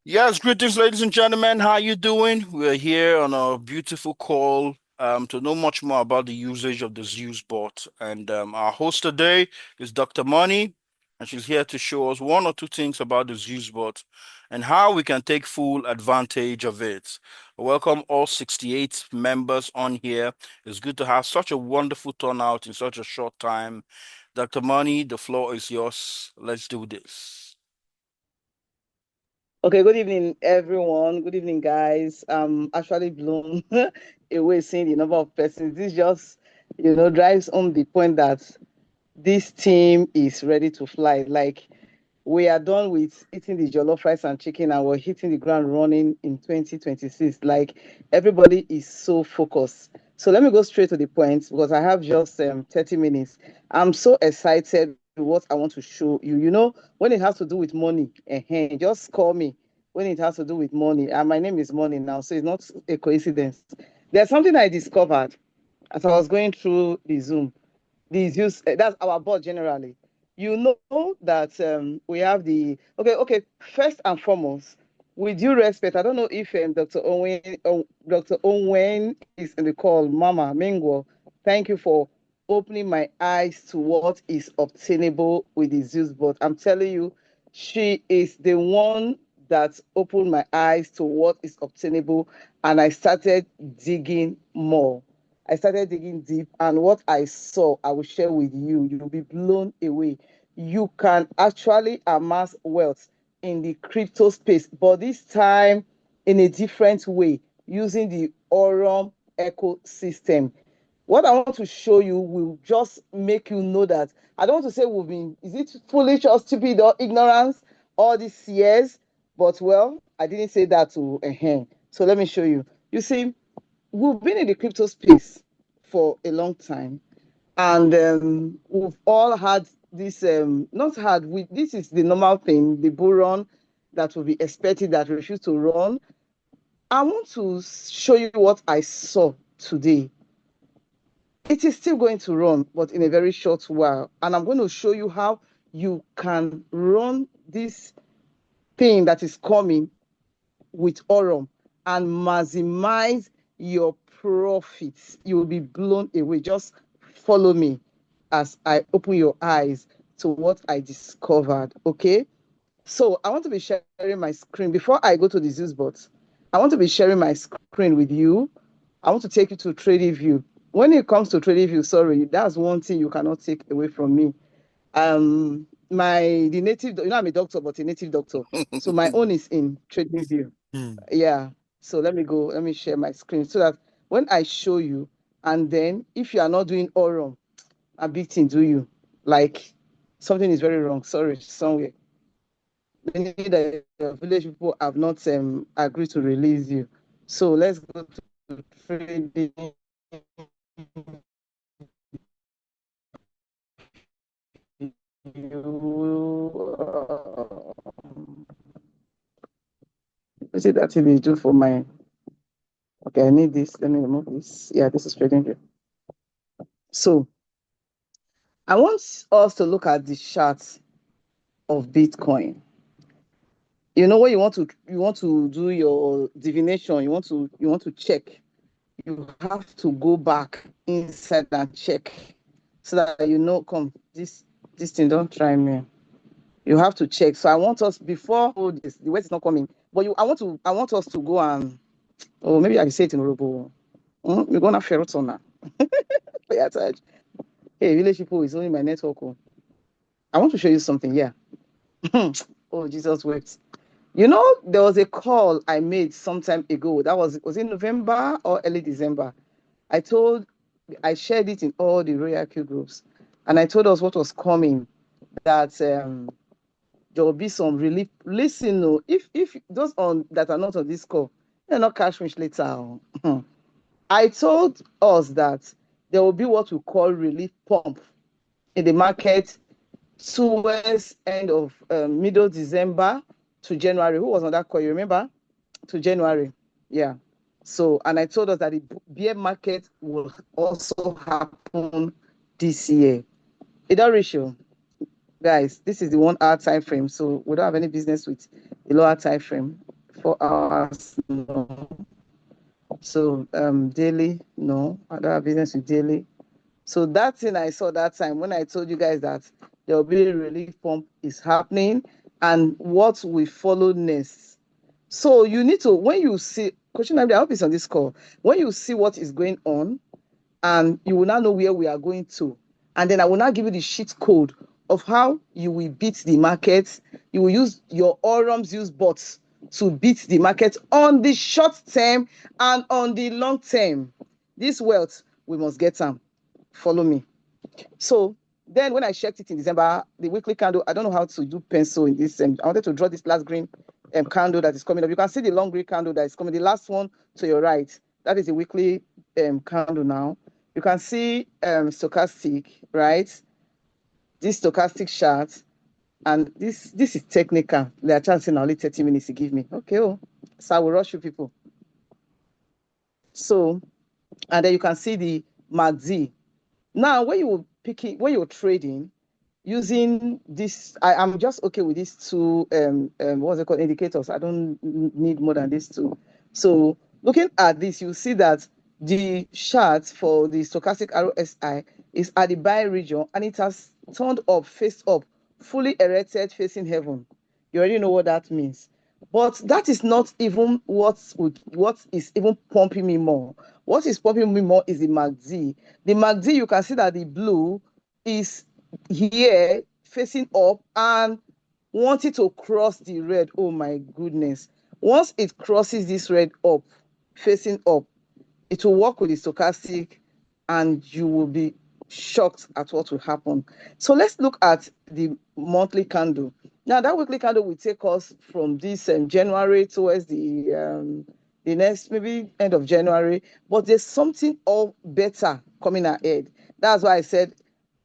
Yes, greetings, ladies and gentlemen. How you doing? We're here on a beautiful call to know much more about the usage of the Zeus bot. And our host today is Dr. Money, and she's here to show us one or two things about the Zeus bot and how we can take full advantage of it. Welcome all 68 members on here. It's good to have such a wonderful turnout in such a short time. Dr. Money, the floor is yours. Let's do this. Okay, good evening, everyone. Good evening, guys. I'm actually blown away seeing the number of persons. This just, drives home the point that this team is ready to fly. Like, we are done with eating the jollof rice and chicken and we're hitting the ground running in 2026. Like, everybody is so focused. So let me go straight to the point because I have just 30 minutes. I'm so excited with what I want to show you. When it has to do with money, just call me when it has to do with money. And my name is Money now, so it's not a coincidence. There's something I discovered as I was going through the Zoom. These use that's our board generally. You know that we have the okay. First and foremost, with due respect, I don't know if Dr. Owen is in the call. Mama Mingo, thank you for opening my eyes to what is obtainable with the Zeus bot. I'm telling you, she is the one that opened my eyes to what is obtainable, and I started digging more. I started digging deep, and what I saw, I will share with you. You'll be blown away. You can actually amass wealth in the crypto space, but this time in a different way, using the Aurum ecosystem. What I want to show you will just make you know that I don't want to say we've been, is it foolish or stupid or ignorance all these years? But well, I didn't say that to So let me show you. You see, we've been in the crypto space for a long time, and we've all had this. Not had. This is the normal thing. The bull run that will be expected that refuse to run. I want to show you what I saw today. It is still going to run, but in a very short while, and I'm going to show you how you can run this thing that is coming with Aurum and maximize your profits. You will be blown away. Just follow me as I open your eyes to what I discovered. Okay. So I want to be sharing my screen before I go to the Zeus bot. I want to be sharing my screen with you. I want to take you to Trading View. When it comes to Trading View, sorry, that's one thing you cannot take away from me. The native, I'm a doctor, but a native doctor. So my own is in Trading View. Yeah. So let me share my screen so that when I show you, and then if you are not doing Aurum, a big thing do you. Like something is very wrong. Sorry, somewhere. Many that your village people have not agreed to release you. So let's go to trading. Is it that they do for my okay? I need this. Let me remove this. Yeah, this is trading view. So I want us to look at the chart of Bitcoin. You know when you want to do your divination, you want to check. You have to go back inside and check so that this thing don't try me. You have to check. So I want us before this, the weight is not coming. But I want us to go and maybe I can say it in Robo. We're gonna ferret on that. Pay attention. Hey, village people is only my network. Oh. I want to show you something. Yeah. Oh, Jesus wept. There was a call I made some time ago. That was in November or early December. I told, I shared it in all the Royal Q groups, and I told us what was coming. That there will be some relief. Listen, no, if those on that are not on this call, they're not cash rich later. Oh. I told us that there will be what we call relief pump in the market towards end of middle December to January. Who was on that call? You remember? To January. Yeah. So, and I told us that the bear market will also happen this year. That ratio, guys, this is the 1 hour time frame. So we don't have any business with the lower time frame. 4 hours, no. So daily, no. I don't have business with daily. So that thing I saw that time when I told you guys that there will be a relief pump is happening and what we follow next. So you need to, when you see, Coach Nnamdi, I hope it's on this call, when you see what is going on, and you will now know where we are going to. And then I will now give you the sheet code of how you will beat the market. You will use your Aurum Zeus bots to beat the market on the short term and on the long term. This wealth, we must get them. Follow me. So then when I checked it in December, the weekly candle, I don't know how to do pencil in this. I wanted to draw this last green candle that is coming up. You can see the long green candle that is coming, the last one to your right. That is the weekly candle now. You can see stochastic, right? This stochastic chart, and this is technical. They are chancing only 30 minutes to give me. Okay, oh, so I will rush you people. So, and then you can see the MACD. Now, when you pick it, when you're trading, using this, I'm just okay with these two what's it called, indicators. I don't need more than these two. So looking at this, you see that the chart for the stochastic RSI is at the buy region and it has turned up, faced up, fully erected, facing heaven. You already know what that means. But that is not even what is even pumping me more. What is pumping me more is the MACD. The MACD, you can see that the blue is here facing up and wanting to cross the red. Oh my goodness. Once it crosses this red up, facing up, it will work with the stochastic and you will be shocked at what will happen. So let's look at the monthly candle. Now that weekly candle will take us from this January towards the next maybe end of January, but there's something all better coming ahead. That's why I said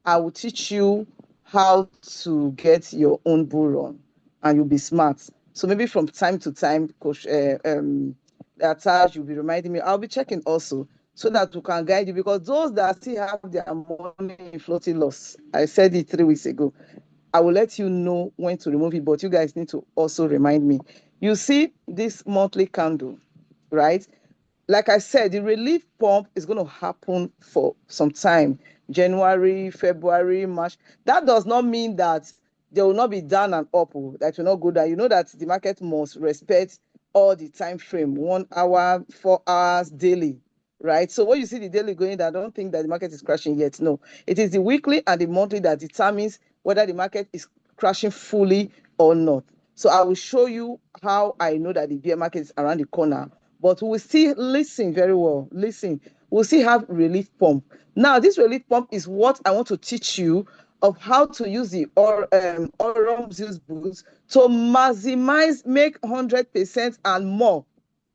I will teach you how to get your own bull run and you'll be smart. So maybe from time to time, Coach Attach, you'll be reminding me. I'll be checking also so that we can guide you because those that still have their money in floating loss, I said it 3 weeks ago. I will let you know when to remove it, but you guys need to also remind me. You see this monthly candle, right? Like I said, the relief pump is going to happen for some time, January, February, March. That does not mean that there will not be down and up, that will not go down. You know that the market must respect all the time frame, 1 hour, 4 hours daily, right? So when you see the daily going down, I don't think that the market is crashing yet. No, it is the weekly and the monthly that determines whether the market is crashing fully or not. So I will show you how I know that the bear market is around the corner, but we'll still listen very well. Listen, we'll still have relief pump. Now, this relief pump is what I want to teach you of how to use the Aurum Zeus boots to maximize, make 100% and more.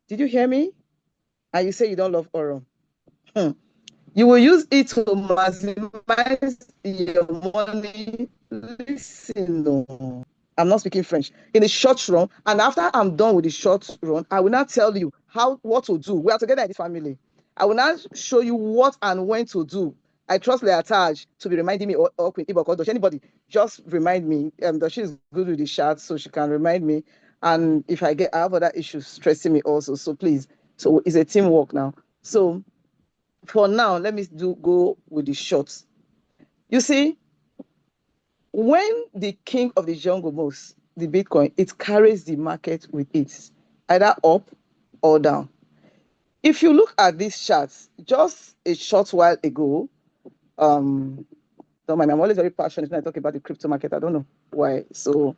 Did you hear me? And you say you don't love Aurum. You will use it to maximize your money. Listen, no. I'm not speaking French. In the short run, and after I'm done with the short run, I will now tell you what to do. We are together in this family. I will now show you what and when to do. I trust Leatage to be reminding me or Queen Iboko. Does anybody just remind me? That she's good with the chat, so she can remind me. And if I have other issues stressing me also, so please. So it's a teamwork now. So for now, let me go with the shots. You see, when the king of the jungle moves, the Bitcoin, it carries the market with it, either up or down. If you look at these charts, just a short while ago, don't mind me, I'm always very passionate when I talk about the crypto market. I don't know why. So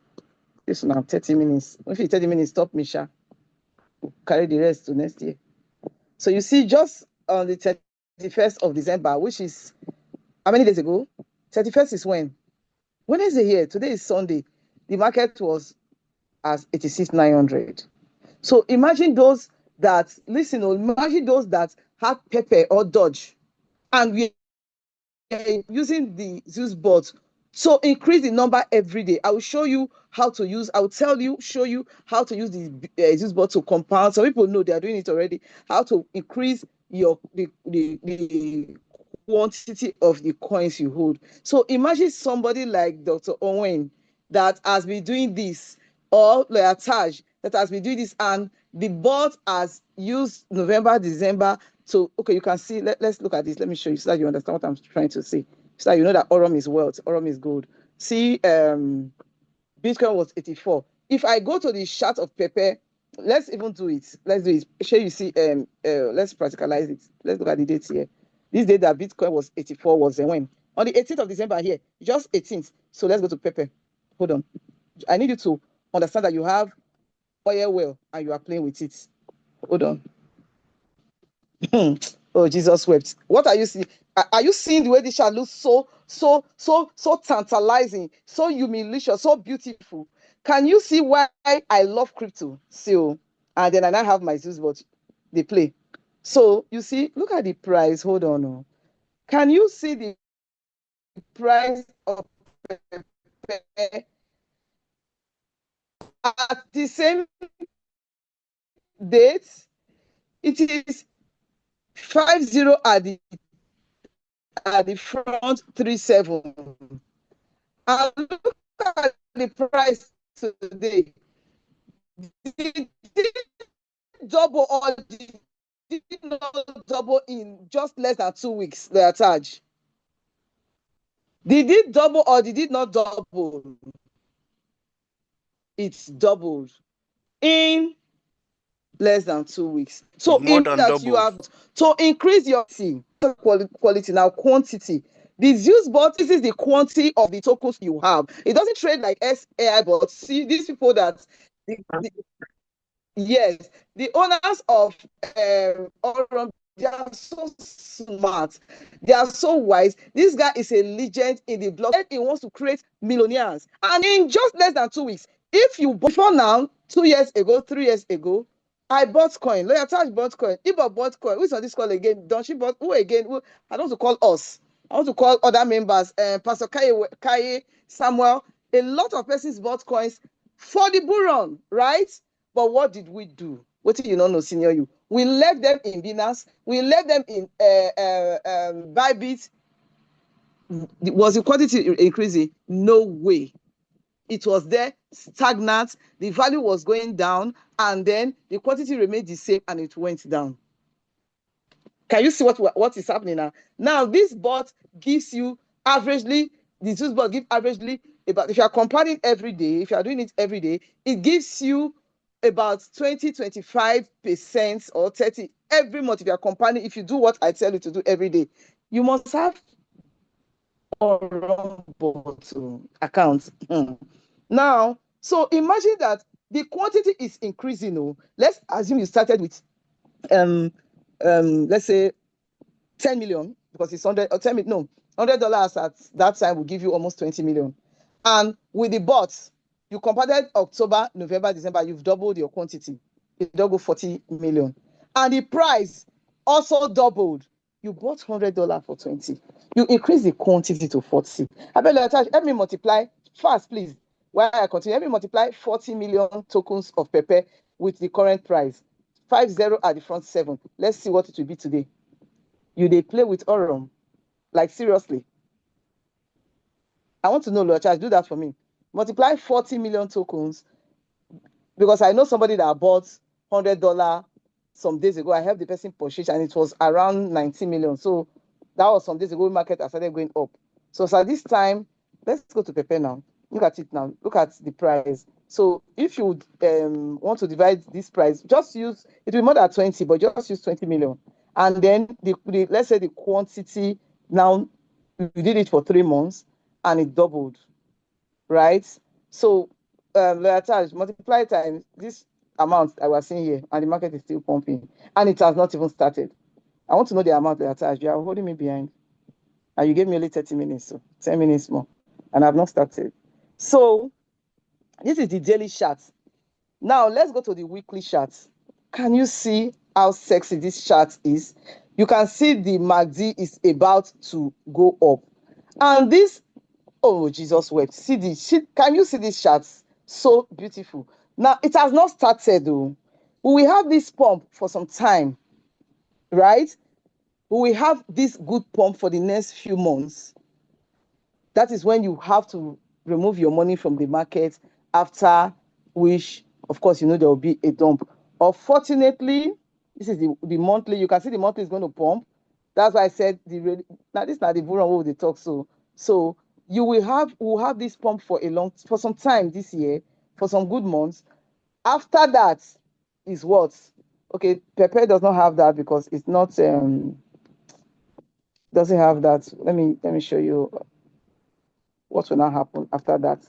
this now 30 minutes. If it's 30 minutes, stop me, Sha. We'll carry the rest to next year. So you see, just on the 31st of December, which is how many days ago? 31st is when? Wednesday here. Today is Sunday. The market was as 86,900. So imagine those that, listen, imagine those that had pepper or dodge and we are using the Zeus bot. So increase the number every day. I will show you how to use, I will show you how to use the Zeus bot to compound. Some people know they are doing it already. How to increase the quantity of the coins you hold. So imagine somebody like Dr. Owen that has been doing this, or Leatage that that has been doing this, and the bot has used November, December. So, okay, you can see, let's look at this. Let me show you so that you understand what I'm trying to say. So that you know that Aurum is wealth, Aurum is gold. See, Bitcoin was 84. If I go to the chart of Pepe, let's even do it. Let's do it. Sure, you see, let's practicalize it. Let's look at the dates here. This day that Bitcoin was 84 was when? On the 18th of December here, just 18th. So let's go to Pepe. Hold on. I need you to understand that you have oil well and you are playing with it. Hold on. Oh, Jesus wept. What are you seeing? Are you seeing the way this chart looks so tantalizing, so humiliation, so beautiful? Can you see why I love crypto? So, and then I now have my Zeus Bot, they play. So you see, look at the price. Hold on. Oh. Can you see the price of at the same date? It is 50 at the front, 37. And look at the price today. Did it double or did it not double in just less than 2 weeks? Their charge. Did it double or did it not double? It's doubled in less than 2 weeks. So More in than that you doubled. have to increase your quality now quantity. The Zeus bot, this is the quantity of the tokens you have. It doesn't trade like SAI bots. See these people that yes, the owners of Aurum, they are so smart. They are so wise. This guy is a legend in the block. He wants to create millionaires. And in just less than 2 weeks, if you before now, 2 years ago, 3 years ago, I bought coin. Lawyer Touch bought coin. Ibo bought coin. Who's on this call again? Don't she bought who again? Who, I don't want to call us. I want to call other members. Pastor Kaye, Samuel. A lot of persons bought coins for the bullrun, right? But what did we do? What did you not know, senior you? We left them in Binance. We left them in Bybit. Was the quantity increasing? No way. It was there, stagnant. The value was going down, and then the quantity remained the same, and it went down. Can you see what is happening now? Now, this bot gives you averagely, the Zeus bot gives averagely about, if you are compounding every day, if you are doing it every day, it gives you about 20-25% or 30 every month. If you are compounding, if you do what I tell you to do every day, you must have a bot account. Now, so imagine that the quantity is increasing. Oh, let's assume you started with let's say 10 million, because it's 100 or 10 million, no, $100 at that time will give you almost 20 million. And with the bots, you compounded October, November, December, you've doubled your quantity. You doubled 40 million. And the price also doubled. You bought $100 for 20. You increase the quantity to 40. I bet help me multiply fast, please. While I continue, help me multiply 40 million tokens of Pepe with the current price. 50 at the front, 7. Let's see what it will be today. You they play with Aurum, like seriously. I want to know, Lord Charles, do that for me. Multiply 40 million tokens, because I know somebody that bought $100 some days ago. I helped the person purchase, and it was around 90 million. So that was some days ago. Market has started going up. So this time, let's go to Pepe now. Look at it now. Look at the price. So if you want to divide this price, just use, it will be more than 20, but just use 20 million. And then let's say the quantity now, you did it for 3 months and it doubled, right? So multiply times this amount I was seeing here, and the market is still pumping, and it has not even started. I want to know the amount attached. You are holding me behind, and you gave me only 30 minutes, so 10 minutes more, and I've not started. So this is the daily chart. Now let's go to the weekly chart. Can you see how sexy this chart is? You can see the MACD is about to go up, and this, oh Jesus wept. See this. Can you see this chart? So beautiful. Now it has not started though. We will have this pump for some time, right? We will have this good pump for the next few months. That is when you have to remove your money from the market, after which of course, there will be a dump. Unfortunately, this is the monthly. You can see the monthly is going to pump. That's why I said now this is not the bullrun what they talk. So you will have this pump for some time this year, for some good months. After that is what? Okay, Pepe does not have that because it's not doesn't have that. Let me show you what will now happen after that.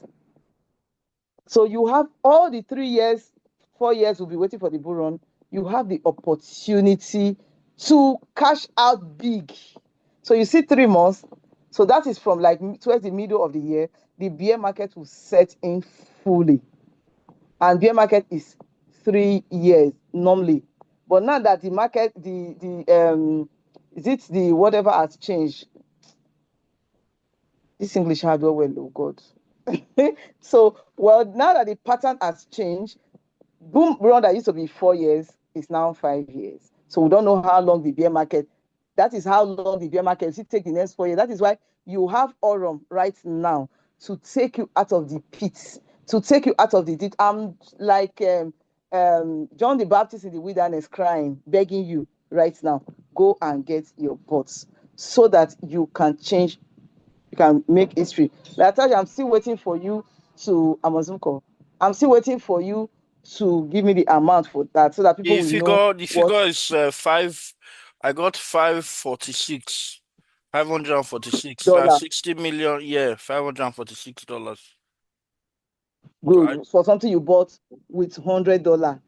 So you have all the 3 years, 4 years will be waiting for the bull run. You have the opportunity to cash out big. So you see 3 months. So that is from like towards the middle of the year, the bear market will set in fully. And bear market is 3 years normally. But now that the market, is it the whatever has changed? This English hardware, well, oh God. So, well, now that the pattern has changed, boom run that used to be 4 years is now 5 years. So we don't know how long the bear market. That is how long the bear market will take the next 4 years. That is why you have Aurum right now to take you out of the pits, to take you out of the ditch. I'm like John the Baptist in the wilderness crying, begging you right now, go and get your bots so that you can change, you can make history. Like I tell you, I'm still waiting for you to Amazon call. I'm still waiting for you to give me the amount for that so that people The will know what figure is five. I got 546, 546, dollar 60 million. Yeah, $546. I good for something you bought with $100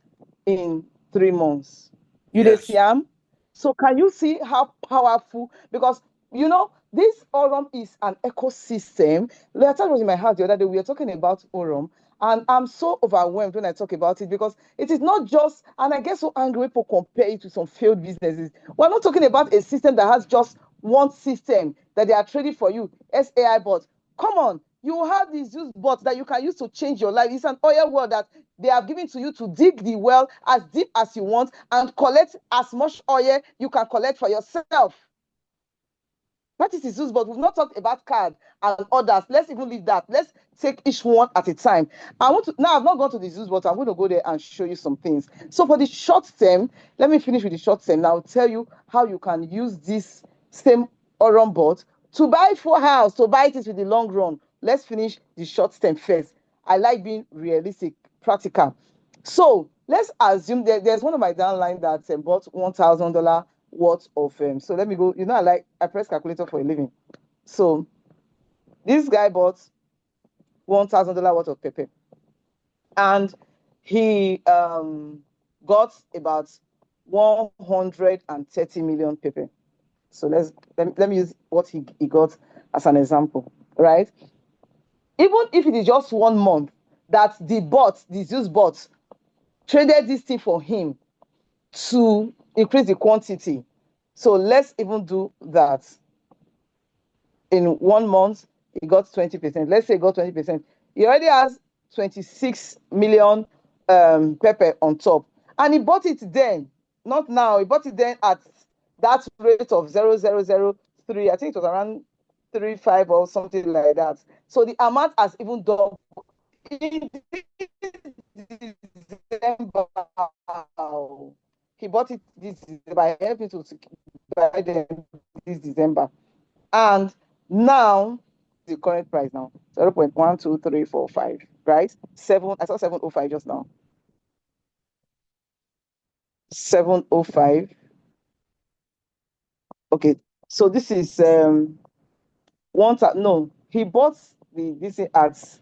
in 3 months. You dey see yes. am? So can you see how powerful? Because this Aurum is an ecosystem. The time was in my house the other day. We were talking about Aurum, and I'm so overwhelmed when I talk about it because it is not just. And I get so angry when people compare it to some failed businesses. We're not talking about a system that has just one system that they are trading for you. SAI bot. Come on, you have these Zeus bots that you can use to change your life. It's an oil well that they have given to you to dig the well as deep as you want and collect as much oil you can collect for yourself. That is the Zeus bot. We've not talked about card and others. Let's even leave that. Let's take each one at a time. Now I've not gone to the Zeus bot. I'm going to go there and show you some things. So for the short term, let me finish with the short term. Now I'll tell you how you can use this same Aurum bot to buy full house, to buy it with the long run. Let's finish the short term first. I like being realistic, practical. So let's assume there's one of my downline that bought $1,000 worth of so let me go. I press calculator for a living. So this guy bought $1,000 worth of pepper, and he got about 130 million pepper. So let me use what he got as an example, right? Even if it is just 1 month that the Zeus bot traded this thing for him to increase the quantity. So let's even do that. In 1 month, he got 20%. Let's say he got 20%. He already has 26 million pepper on top. And he bought it then, not now. He bought it then at that rate of 0.0003. I think it was around 3.5 or something like that. So the amount has even doubled in December. He bought it this December. I helped him to buy them this December. And now the current price now 0.12345, right? I saw 705 just now. 705. Okay, so this is no, he bought this at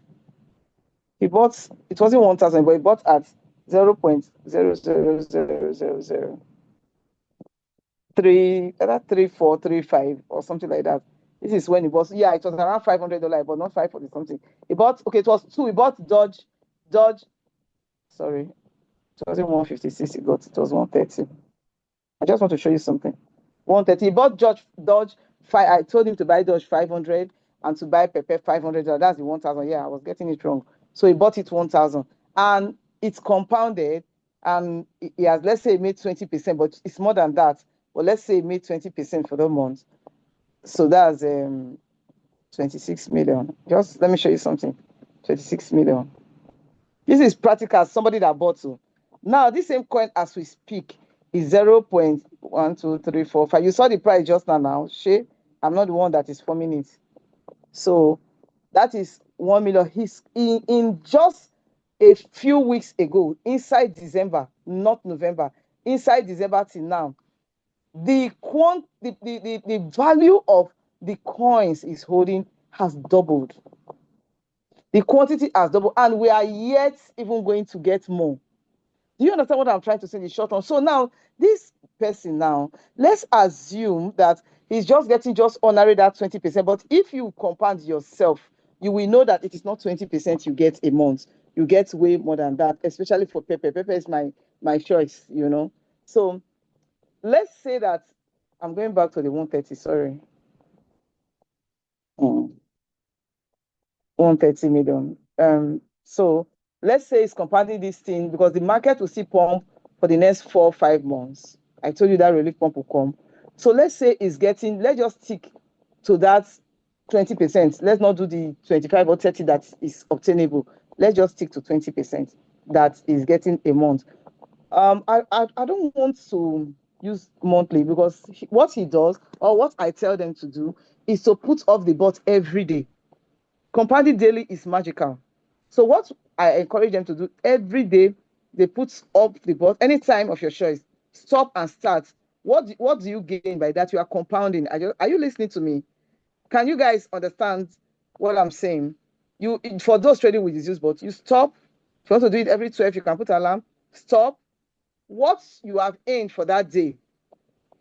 it wasn't 1,000, but he bought at 0.00003, either 3435 or something like that. This is when he bought. Yeah, it was around $500, but not 540 something. He bought. Okay, it was two. He bought Dodge. Sorry, it wasn't 156. He got. It was 130. I just want to show you something. 130. He bought Dodge. I told him to buy Dodge 500 and to buy Pepe 500. That's the 1,000. Yeah, I was getting it wrong. So he bought it 1,000, and it's compounded. And he has, let's say, made 20%, but it's more than that. But let's say he made 20% for the month. So that's 26 million. Just let me show you something. 26 million. This is practical, somebody that bought to. Now, this same coin as we speak is 0.12345. You saw the price just now. Shay, I'm not the one that is forming it. So that is 1 million. He's in just a few weeks ago, inside December, not November, inside December till now, the value of the coins he's holding has doubled. The quantity has doubled, and we are yet even going to get more. Do you understand what I'm trying to say in the short run? So now, this person now, let's assume that he's just getting just honorary that 20%. But if you compound yourself, you will know that it is not 20% you get a month. You get way more than that, especially for pepper. Pepper is my choice, you know. So let's say that I'm going back to the 130, sorry. 130 million. So let's say it's compounding this thing because the market will see pump for the next 4 or 5 months. I told you that relief pump will come. So let's say it's getting, let's just stick to that 20%. Let's not do the 25 or 30 that is obtainable. Let's just stick to 20% that is getting a month. I don't want to use monthly because what he does or what I tell them to do is to put off the bot every day. Compounding daily is magical. So what I encourage them to do every day, they put up the bot anytime of your choice. Stop and start. What do you gain by that? You are compounding. Are you listening to me? Can you guys understand what I'm saying? You for those trading with the Zeus bot, you stop. If you want to do it every 12, you can put alarm. Stop. What you have aimed for that day,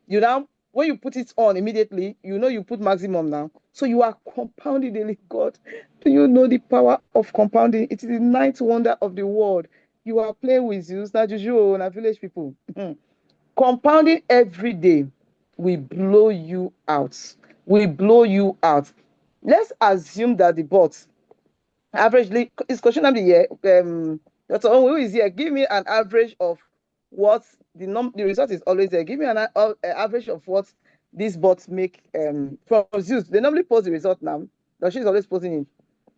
you now when you put it on immediately, you know you put maximum now. So you are compounding daily. God, do you know the power of compounding? It is the ninth wonder of the world. You are playing with Zeus, not Juju, not village people. Compounding every day will blow you out. Will blow you out. Let's assume that the bot averagely is question of the year. Dr. Onwu, who is here? Give me an average of what the result is always there. Give me an average of what these bots make from Zeus. They normally post the result now. But she's always posting it.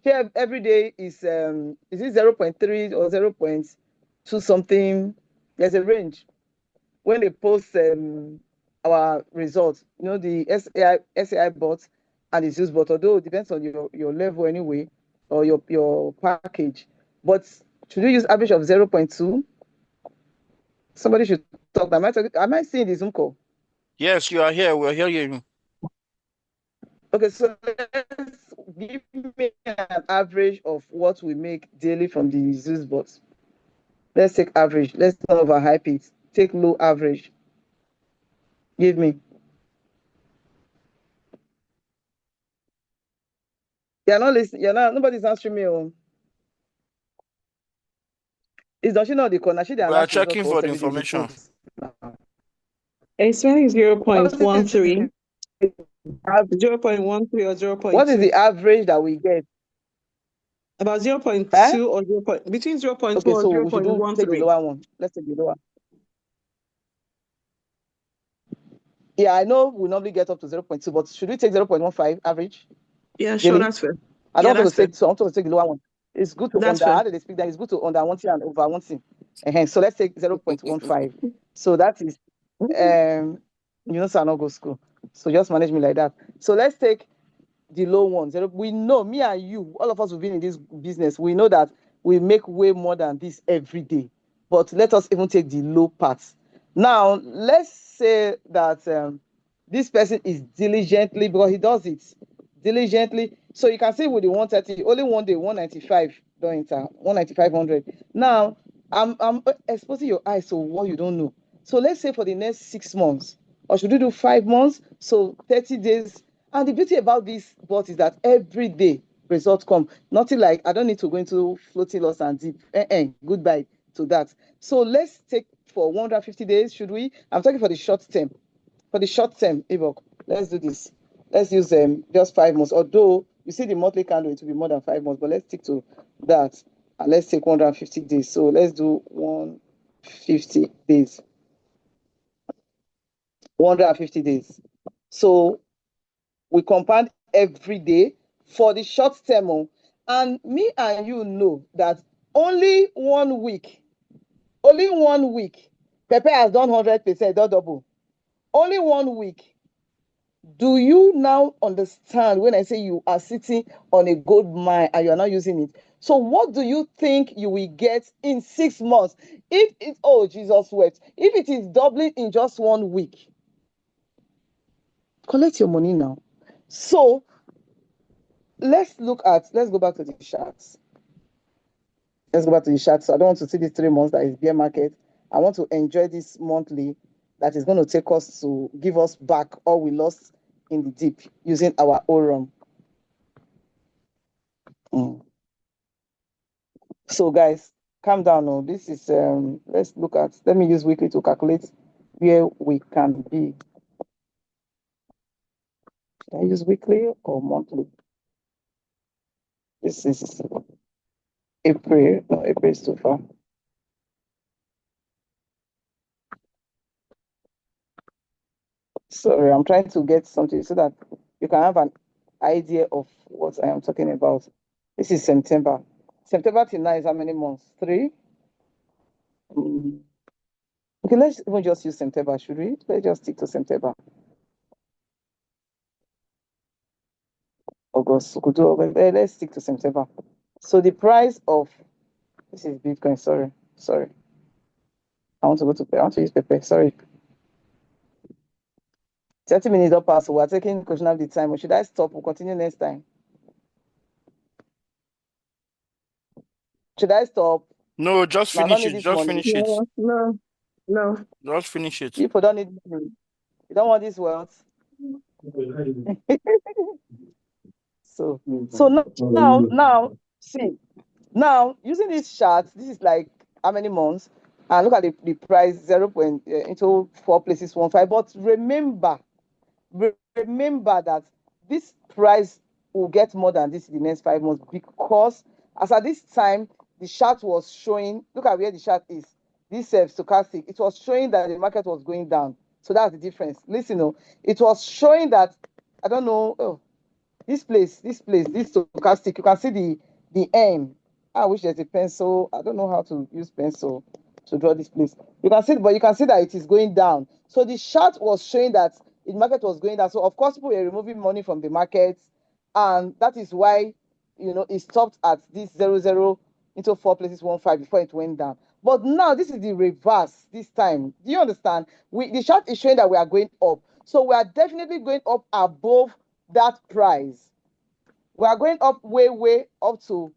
Here every day is it 0.3 or 0.2 something? There's a range when they post our results. You know, the SAI bot and the Zeus bot, although it depends on your level anyway, or your package. But should you use average of 0.2? Somebody should talk. Am I seeing the Zoom call? Yes, you are here. We're hearing you. Okay, so let's give me an average of what we make daily from the Zeus bot. Let's take average. Let's not overhype it. Take low average. Give me. You're not listening. Nobody's answering me. Does she know the corner? She the We are announce result checking for for us the every day. They information. post. It's saying What is 0.13, the 0.13 or what is 0.2. the average that we get? About Eh? 0.2 or 0. Between 0.2 Okay, or so we should take the 0.13. lower one. Let's take the lower. Yeah, I know we normally get up to 0.2, but should we take 0.15 average? Yeah, sure, Daily? that's fair. I Yeah, don't want that's to fair. take, so I want to take the lower one. It's good to That's under, fair. how do they speak that? It's good to under one thing and over one thing. So let's take 0.15. So that is, so I not go school. So just manage me like that. So let's take the low ones. We know, me and you, all of us who've been in this business, we know that we make way more than this every day. But let us even take the low parts. Now, let's say that this person is diligently, because he does it diligently. So you can see with the 130, only one day, 195, don't enter, 19500. Now, I'm exposing your eyes to what you don't know. So let's say for the next 6 months, or should we do 5 months? So 30 days. And the beauty about this bot is that every day results come. Nothing like I don't need to go into floating loss and deep. Goodbye to that. So let's take for 150 days, should we? I'm talking for the short term. For the short term, Evok, let's do this. Let's use just 5 months. Although you see the monthly candle, it will be more than 5 months, but let's stick to that. And let's take 150 days. So let's do 150 days. 150 days. So we compound every day for the short term. And me and you know that only 1 week, only 1 week, Pepe has done 100%, don't double. Only 1 week. Do you now understand when I say you are sitting on a gold mine and you are not using it? So what do you think you will get in 6 months? If it, oh, Jesus wept. If it is doubling in just 1 week, collect your money now. So let's go back to the charts. Let's go back to the chart. So I don't want to see these 3 months that is bear market. I want to enjoy this monthly that is going to take us to give us back all we lost in the dip using our Aurum. So guys, calm down. Oh, this is let me use weekly to calculate where we can be. Should I use weekly or monthly? This is April. No, April is too far. Sorry, I'm trying to get something so that you can have an idea of what I am talking about. This is September. September till now is how many months? 3? Okay, let's even just use September, should we? Let's just stick to September. August, we could do August. Let's stick to September. So the price of this is Bitcoin. Sorry. I want to use Pepe. Sorry. 30 minutes up past. So we're taking question of the time. Or should I stop? We'll continue next time. Should I stop? No, just No, I don't finish need it. this Just money. finish it. No. Just finish it. People don't need money. You don't want this wealth. So see, now using this chart, this is like how many months? And look at the price 0. Into 4 places 1.5. But remember that this price will get more than this in the next 5 months, because as at this time the chart was showing, look at where the chart is, this stochastic, it was showing that the market was going down. So that's the difference. Listen, it was showing that, I don't know, this stochastic, you can see the M. I wish there's a pencil. I don't know how to use pencil to draw this place. You can see, but you can see that it is going down. So the chart was showing that the market was going down. So of course, people were removing money from the markets, and that is why it stopped at this 0 into 4 places 1.5 before it went down. But now this is the reverse this time. Do you understand? The chart is showing that we are going up. So we are definitely going up above that price. We are going up way up to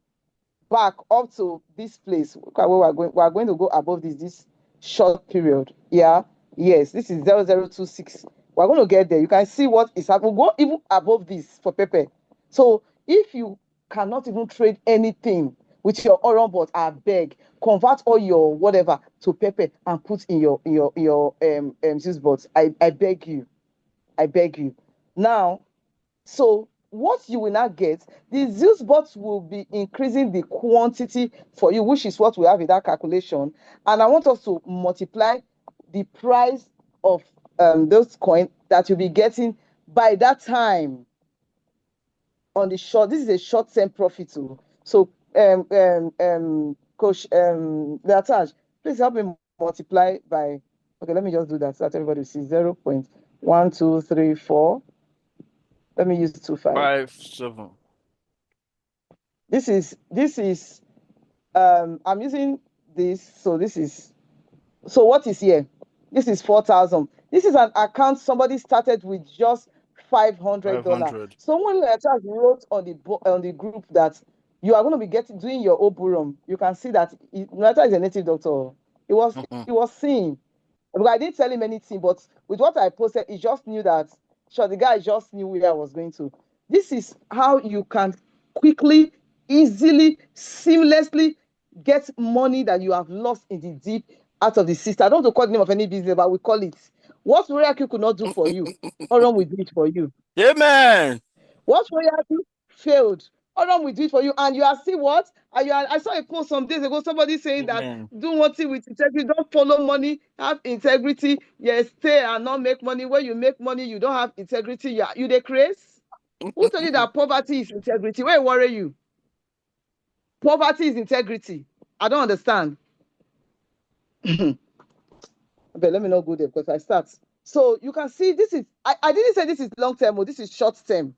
this place. Look at where we are going to go above this short period. Yes, this is 0026. We're going to get there. You can see what is happening. We'll go even above this for Pepe. So if you cannot even trade anything with your Aurum bot, I beg, convert all your whatever to Pepe and put in your Zeus bot. I beg you. Now, so what you will now get, the Zeus bots will be increasing the quantity for you, which is what we have in that calculation. And I want us to multiply the price of those coins that you'll be getting by that time on the short. This is a short-term profit too. So Coach Leataj, please help me multiply by, okay, let me just do that so that everybody sees 0.1234. Let me use 2.5. 5.7. This is I'm using this. So what is here? This is 4,000. This is an account somebody started with just $500. 500. Someone wrote on the group that you are going to be doing your Oburum. You can see that Nata is a native doctor. He was seeing. But I didn't tell him anything, but with what I posted, he just knew that. Sure, the guy just knew where I was going to. This is how you can quickly, easily, seamlessly get money that you have lost in the deep out of the system. I don't want to call the name of any business, but we call it. What Royal could not do for you, Aurum will do it for you. Amen. What Royal failed, Aurum will do it for you. And you are still what? I saw a post some days ago, somebody saying Amen. that do one thing with integrity, don't follow money, have integrity. Yes, stay and not make money. When you make money, you don't have integrity. You the craze. Who told you that poverty is integrity? Where worry you? Poverty is integrity. I don't understand. But let me not go there because I start. So you can see this is, I didn't say this is long term, or this is short term.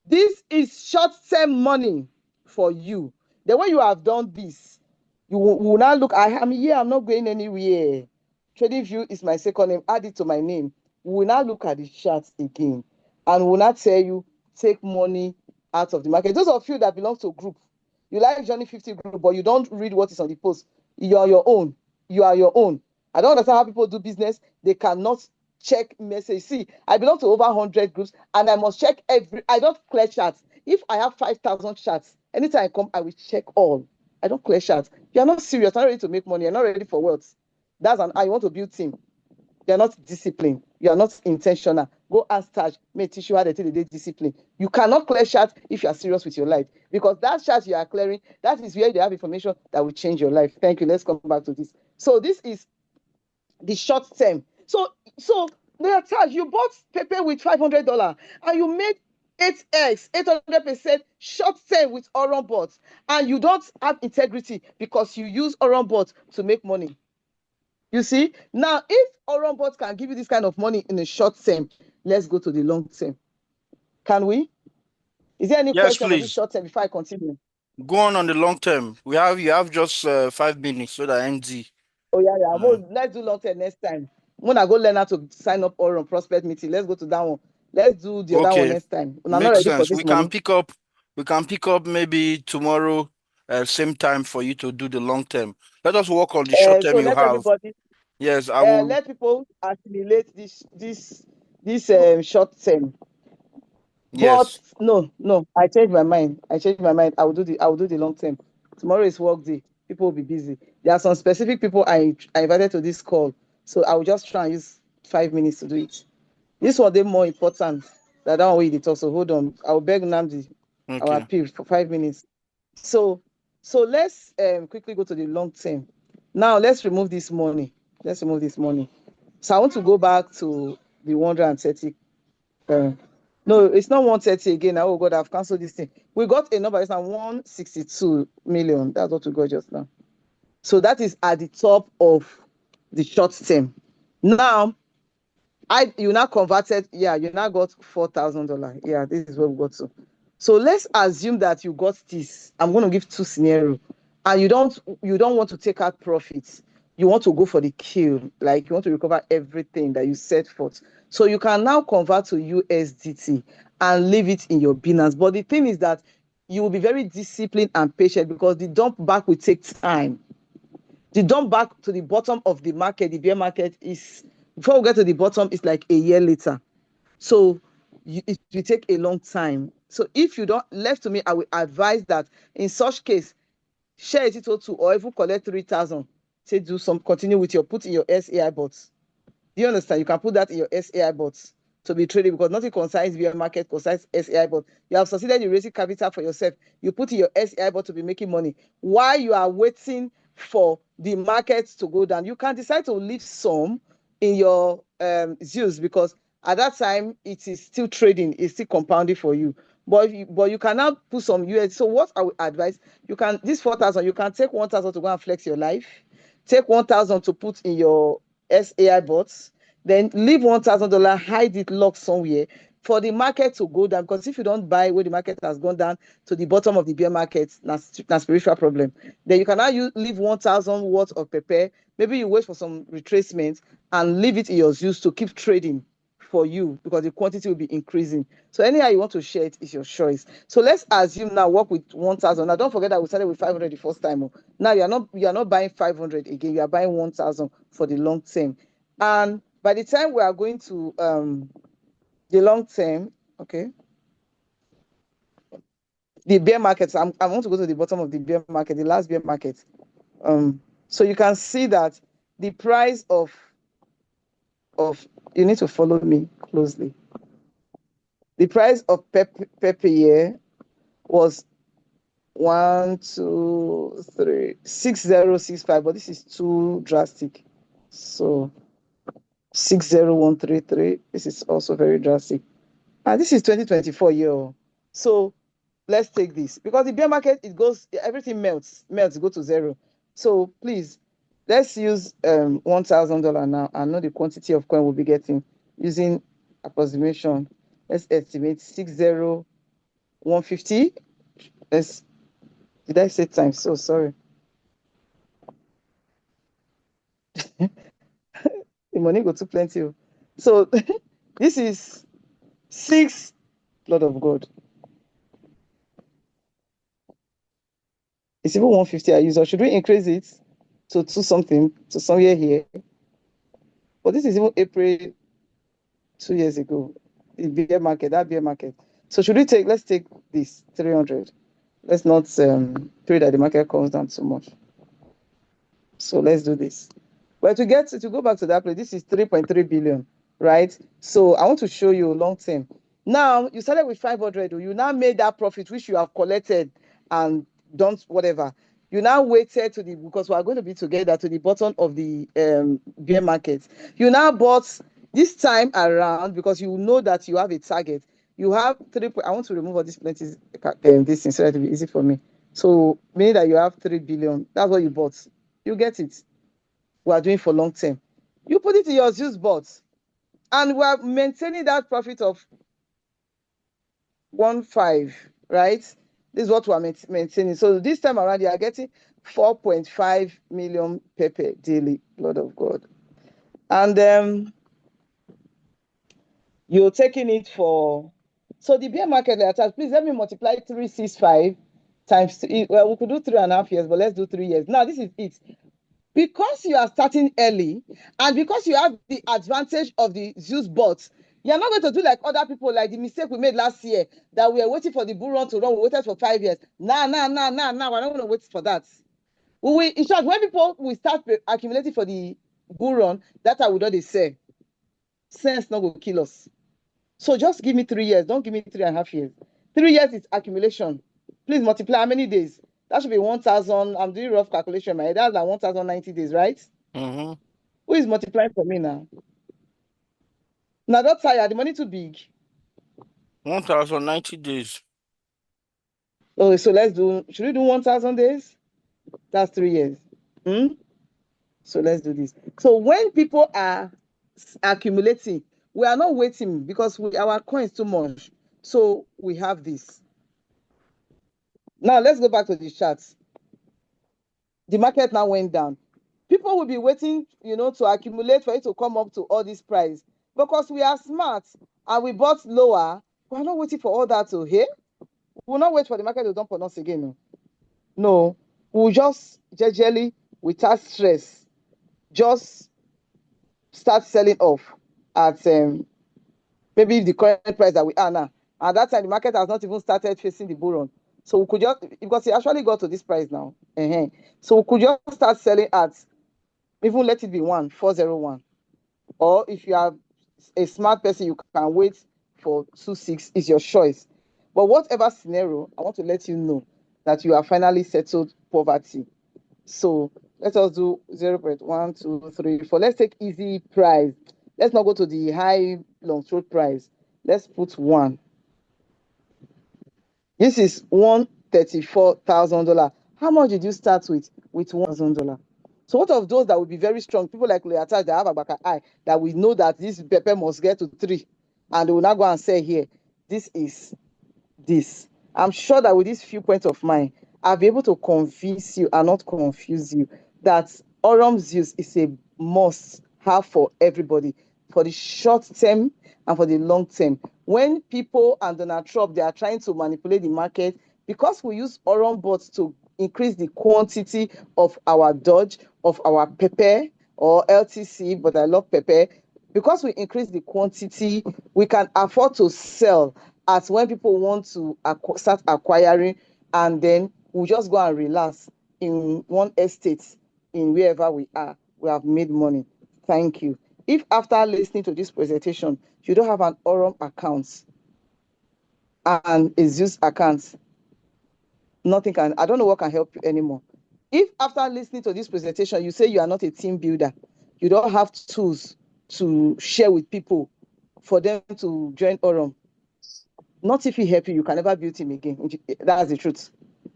This is short term money for you. Then when you have done this, you will now look, I'm here, I'm not going anywhere. TradingView is my second name, add it to my name. We will now look at the charts again and will not tell you, take money out of the market. Those of you that belong to a group, you like Johnny 50 group, but you don't read what is on the post. You are your own. You are your own. I don't understand how people do business. They cannot check message. See, I belong to over 100 groups and I must check I don't clear chats. If I have 5,000 chats, anytime I come, I will check all. I don't clear chats. You're not serious. You're not ready to make money. You're not ready for wealth. I want to build team. You're not disciplined. You're not intentional. Go ask Taj, may teach you how to take the discipline. You cannot clear chat if you are serious with your life, because that chat you are clearing, that is where they have information that will change your life. Thank you. Let's come back to this. So this is the short term. So Taj, you bought paper with $500 and you made 8x, 800% short term with Aurum Bot, and you don't have integrity because you use Aurum Bot to make money. You see, now if Aurum Bot can give you this kind of money in a short term, let's go to the long term. Can we? Is there any Yes, question on this please. short term before I continue? Go on the long term. You have just 5 minutes so that ND. Oh yeah. Let's do long term next time. When I go learn how to sign up Aurum prospect meeting, let's go to that one. Let's do the other one Okay, next time. I'm not makes ready for sense. this money. We can pick up maybe tomorrow, same time for you to do the long term. Let us work on the short term So you let have. everybody, Yes, I will. let people assimilate this short term. But Yes. no, I changed my mind. I will do the long term. Tomorrow is work day. People will be busy. There are some specific people I invited to this call, so I will just try and use 5 minutes to do it. This one they more important than that one we talk. So hold on. I will beg Nnamdi. I will Okay. appeal for 5 minutes. So let's quickly go to the long term. Now let's remove this money. So I want to go back to the 130. No, it's not 130 again. Oh God, I've cancelled this thing. We got a number. It's now 162 million. That's what we got just now. So that is at the top of the short term. Now, you now converted. Yeah, you now got $4,000. Yeah, this is what we got to. So let's assume that you got this. I'm going to give two scenarios, and you don't want to take out profits. You want to go for the kill, like you want to recover everything that you set forth. So you can now convert to USDT and leave it in your Binance. But the thing is that you will be very disciplined and patient because the dump back will take time. The dump back to the bottom of the market, the bear market, is, before we get to the bottom, it's like a year later. So it will take a long time. So if you don't, left to me, I will advise that in such case, share it to 2 or even collect 3,000. Say continue with put in your SAI bots. Do you understand? You can put that in your SAI bots to be traded, because nothing concerns bear market, concerns SAI bot. You have succeeded in raising capital for yourself. You put in your SAI bot to be making money. While you are waiting for the market to go down, you can decide to leave some in your Zeus, because at that time it is still trading, it's still compounding for you. But you cannot put some US. So what I would advise, this 4,000, you can take 1,000 to go and flex your life. Take 1,000 to put in your SAI bots. Then leave $1,000, hide it, lock somewhere for the market to go down. Because if you don't buy where the market has gone down to the bottom of the bear market, that's spiritual problem. Then you can now leave 1,000 worth of paper. Maybe you wait for some retracement and leave it in your use to keep trading for you, because the quantity will be increasing. So anyhow you want to share it is your choice. So let's assume now work with 1,000. Now don't forget that we started with 500 the first time. Now you are not buying 500 again. You are buying 1,000 for the long term. And by the time we are going to the long term, okay, the bear market. I want to go to the bottom of the bear market, the last bear market. So you can see that the price of you need to follow me closely. The price of pepper here was 6065, but this is too drastic. So 60133. This is also very drastic. And this is 2024 year. So let's take this, because the bear market, everything melts, go to zero. So please, let's use $1,000 now and know the quantity of coin we'll be getting using approximation. Let's estimate 60150. Did I say times? So sorry. The money go to plenty. So this is 6, Lord of God. It's even 150 I use, or should we increase it to 2 something, to somewhere here? But this is even April 2 years ago. The bear market, that bear market. So should we let's take this 300. Let's not pray that the market comes down too much. So let's do this. But to go back to that place, this is 3.3 billion, right? So I want to show you long term. Now you started with 500, you now made that profit which you have collected and done whatever. You now waited because we are going to be together to the bottom of the bear market. You now bought this time around because you know that you have a target. You have I want to remove all these plenty this thing so that it will be easy for me. So meaning that you have 3 billion. That's what you bought. You get it. We are doing for long term. You put it in your Zeus Bot, and we are maintaining that profit of 1.5, right? This is what we are maintaining. So this time around, you are getting 4.5 million pepe daily, Lord of God. And you're taking it for, so the bear market attached, please let me multiply 365 times 3. Well, we could do 3.5 years, but let's do 3 years. Now, this is it. Because you are starting early and because you have the advantage of the Zeus Bot, you're not going to do like other people, like the mistake we made last year, that we were waiting for the bull run to run. We waited for 5 years. Nah. We're not going to wait for that. In short, when people will start accumulating for the bull run, that's how we know they say. Sense not going to kill us. So just give me 3 years. Don't give me 3.5 years. 3 years is accumulation. Please multiply how many days? That should be 1,000. I'm doing rough calculation, my head. That's like 1,090 days, right? Mm-hmm. Who is multiplying for me now? Now, don't tired. The money too big. 1,090 days. Oh, so should we do 1,000 days? That's 3 years. So let's do this. So when people are accumulating, we are not waiting because our coins too much. So we have this. Now let's go back to the charts. The market now went down. People will be waiting, to accumulate for it to come up to all this price. Because we are smart and we bought lower, we're not waiting for all that to hit. We'll not wait for the market to dump on us again. No. We'll just gradually, without stress, just start selling off at maybe the current price that we are now. At that time, the market has not even started facing the bull run. So we could just, because it actually got to this price now. So we could just start selling at, even let it be 1,401. Or if you are a smart person, you can wait for 2.6, is your choice. But whatever scenario, I want to let you know that you have finally settled poverty. So let us do 0.1234. Let's take easy price. Let's not go to the high long throat price. Let's put 1. This is $134,000. How much did you start with? With $1,000. So what of those that will be very strong? People like Leata that have a back eye, that we know that this pepper must get to 3, and they will not go and say here, this is this. I'm sure that with these few points of mine, I'll be able to convince you and not confuse you that Aurum Zeus is a must have for everybody, for the short term and for the long term. When people and Donald Trump, they are trying to manipulate the market, because we use Aurum bots to increase the quantity of our Dodge, of our pepper or LTC, but I love pepper. Because we increase the quantity, we can afford to sell as when people want to start acquiring, and then we'll just go and relax in one estate in wherever we are. We have made money. Thank you. If after listening to this presentation, you don't have an Aurum account and a Zeus account, I don't know what can help you anymore. If after listening to this presentation, you say you are not a team builder, you don't have tools to share with people for them to join Aurum, not if he help you, you can never build him again. That's the truth.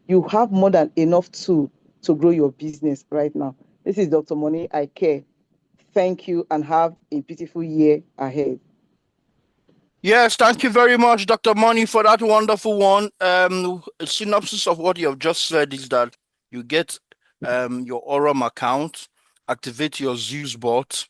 You have more than enough tool to grow your business right now. This is Dr. Money. I care. Thank you and have a beautiful year ahead. Yes, thank you very much, Dr. Money, for that wonderful one. A synopsis of what you have just said is that you get your Aurum account, activate your Zeus bot,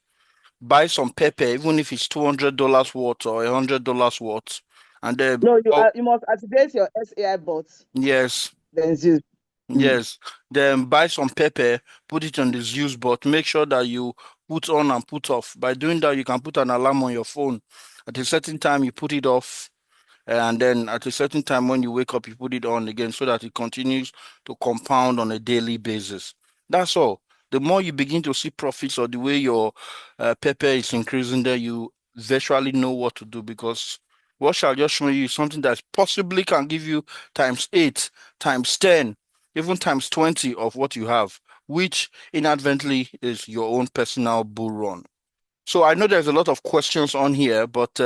buy some pepper, even if it's $200 worth or $100 worth, and then No, oh you must activate your SAI bots. yes, Then Zeus. yes, then buy some pepper, put it on the Zeus bot. Make sure that you put on and put off. By doing that, you can put an alarm on your phone. At a certain time, you put it off, and then at a certain time when you wake up, you put it on again so that it continues to compound on a daily basis. That's all. The more you begin to see profits or the way your pepper is increasing there, you virtually know what to do, because what shall just show you is something that possibly can give you times 8, times 10, even times 20 of what you have, which inadvertently is your own personal bull run. So I know there's a lot of questions on here, but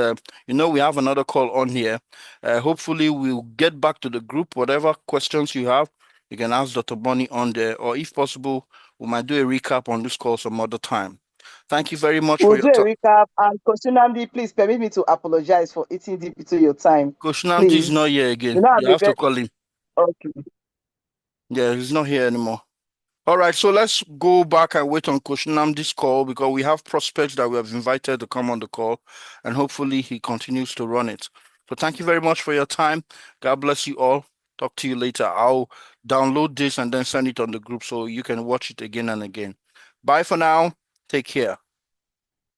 we have another call on here. Hopefully we'll get back to the group. Whatever questions you have, you can ask Dr. Bonnie on there, or if possible, we might do a recap on this call some other time. Thank you very much for We'll your do a time. recap. And Coach Nnamdi, please permit me to apologize for eating deep into your time. Coach Nnamdi is not Please. here You again. know, I'm You a have very to call him. okay. Yeah, he's not here anymore. All right, so let's go back and wait on Coach Nnamdi's call, because we have prospects that we have invited to come on the call, and hopefully he continues to run it. So thank you very much for your time. God bless you all. Talk to you later. I'll download this and then send it on the group so you can watch it again and again. Bye for now. Take care.